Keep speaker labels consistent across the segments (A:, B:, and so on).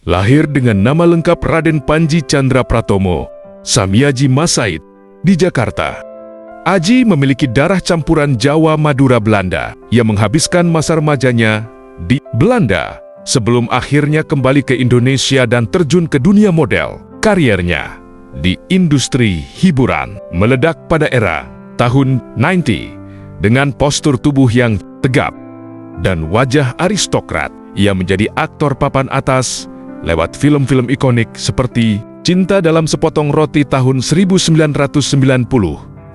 A: lahir dengan nama lengkap Raden Panji Chandra Pratomo Samiaji Masaid di Jakarta. Aji memiliki darah campuran Jawa Madura Belanda. Ia menghabiskan masa remajanya di Belanda sebelum akhirnya kembali ke Indonesia dan terjun ke dunia model. Kariernya di industri hiburan meledak pada era tahun 90 dengan postur tubuh yang tegap dan wajah aristokrat. Ia menjadi aktor papan atas lewat film-film ikonik seperti Cinta dalam Sepotong Roti tahun 1990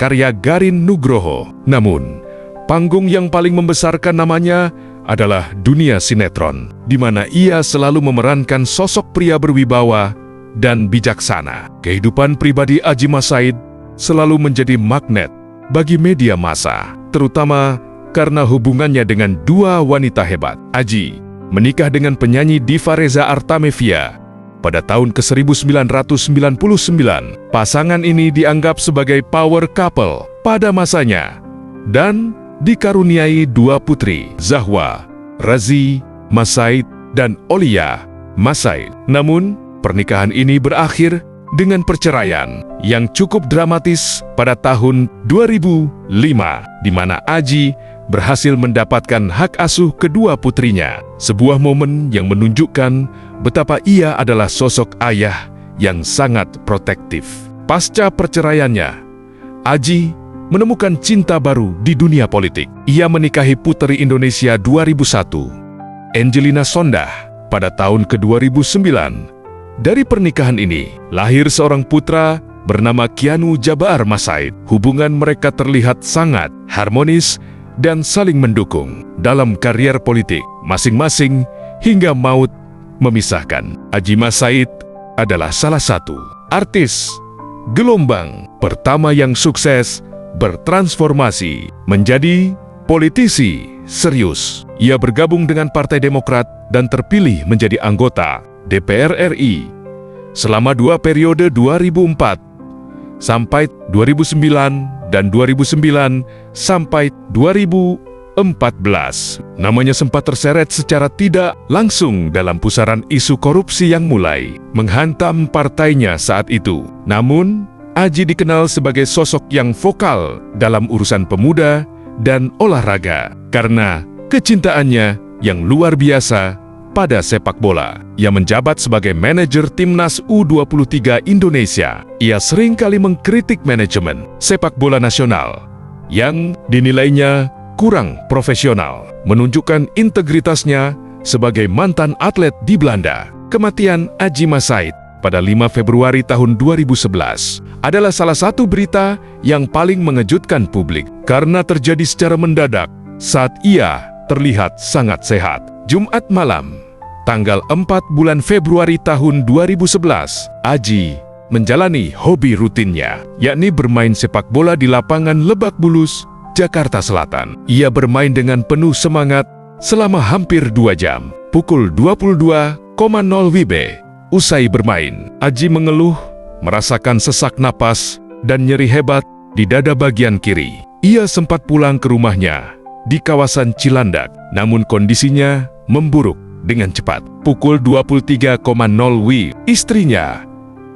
A: karya Garin Nugroho. Namun, panggung yang paling membesarkan namanya adalah dunia sinetron, di mana ia selalu memerankan sosok pria berwibawa dan bijaksana. Kehidupan pribadi Aji Masaid selalu menjadi magnet bagi media massa, terutama karena hubungannya dengan dua wanita hebat. Aji menikah dengan penyanyi diva Reza Artamevia pada tahun ke-1999. Pasangan ini dianggap sebagai power couple pada masanya dan dikaruniai dua putri, Zahwa Razi Masaid dan Olia Masaid. Namun, pernikahan ini berakhir dengan perceraian yang cukup dramatis pada tahun 2005, di mana Aji berhasil mendapatkan hak asuh kedua putrinya. Sebuah momen yang menunjukkan betapa ia adalah sosok ayah yang sangat protektif. Pasca perceraiannya, Aji menemukan cinta baru di dunia politik. Ia menikahi Puteri Indonesia 2001, Angelina Sondah, pada tahun ke-2009. Dari pernikahan ini, lahir seorang putra bernama Kianu Jabaar Masaid. Hubungan mereka terlihat sangat harmonis dan saling mendukung dalam karier politik masing-masing hingga maut memisahkan. Aji Masaid adalah salah satu artis gelombang pertama yang sukses bertransformasi menjadi politisi serius. Ia bergabung dengan Partai Demokrat dan terpilih menjadi anggota DPR RI selama dua periode 2004 sampai 2009 dan 2009 sampai 2014. Namanya sempat terseret secara tidak langsung dalam pusaran isu korupsi yang mulai menghantam partainya saat itu. Namun, Aji dikenal sebagai sosok yang vokal dalam urusan pemuda dan olahraga karena kecintaannya yang luar biasa pada sepak bola. Ia menjabat sebagai manajer timnas U23 Indonesia. Ia sering kali mengkritik manajemen sepak bola nasional yang dinilainya kurang profesional, menunjukkan integritasnya sebagai mantan atlet di Belanda. Kematian Aji Masaid pada 5 Februari tahun 2011 adalah salah satu berita yang paling mengejutkan publik karena terjadi secara mendadak saat ia terlihat sangat sehat. Jumat malam, tanggal 4 bulan Februari tahun 2011, Aji menjalani hobi rutinnya, yakni bermain sepak bola di lapangan Lebak Bulus, Jakarta Selatan. Ia bermain dengan penuh semangat selama hampir 2 jam. Pukul 22.00 WIB, usai bermain, Aji mengeluh merasakan sesak napas dan nyeri hebat di dada bagian kiri. Ia sempat pulang ke rumahnya di kawasan Cilandak, namun kondisinya memburuk dengan cepat. Pukul 23.00 WIB, istrinya,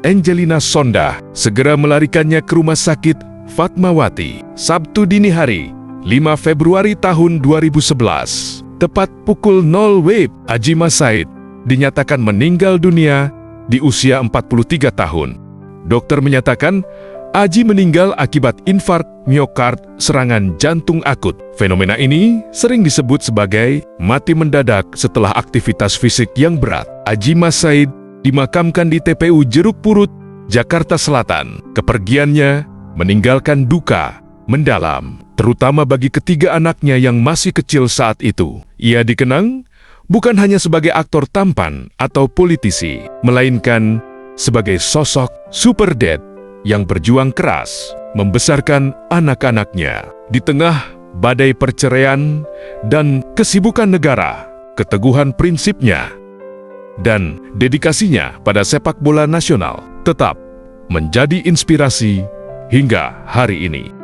A: Angelina Sondah, segera melarikannya ke Rumah Sakit Fatmawati. Sabtu dini hari, 5 Februari tahun 2011, tepat pukul 0 WIB, Aji Masaid dinyatakan meninggal dunia di usia 43 tahun. Dokter menyatakan Aji meninggal akibat infark miokard serangan jantung akut. Fenomena ini sering disebut sebagai mati mendadak setelah aktivitas fisik yang berat. Aji Masaid dimakamkan di TPU Jeruk Purut, Jakarta Selatan. Kepergiannya meninggalkan duka mendalam, terutama bagi ketiga anaknya yang masih kecil saat itu. Ia dikenang bukan hanya sebagai aktor tampan atau politisi, melainkan sebagai sosok super dad yang berjuang keras membesarkan anak-anaknya. Di tengah badai perceraian dan kesibukan negara, keteguhan prinsipnya dan dedikasinya pada sepak bola nasional tetap menjadi inspirasi hingga hari ini.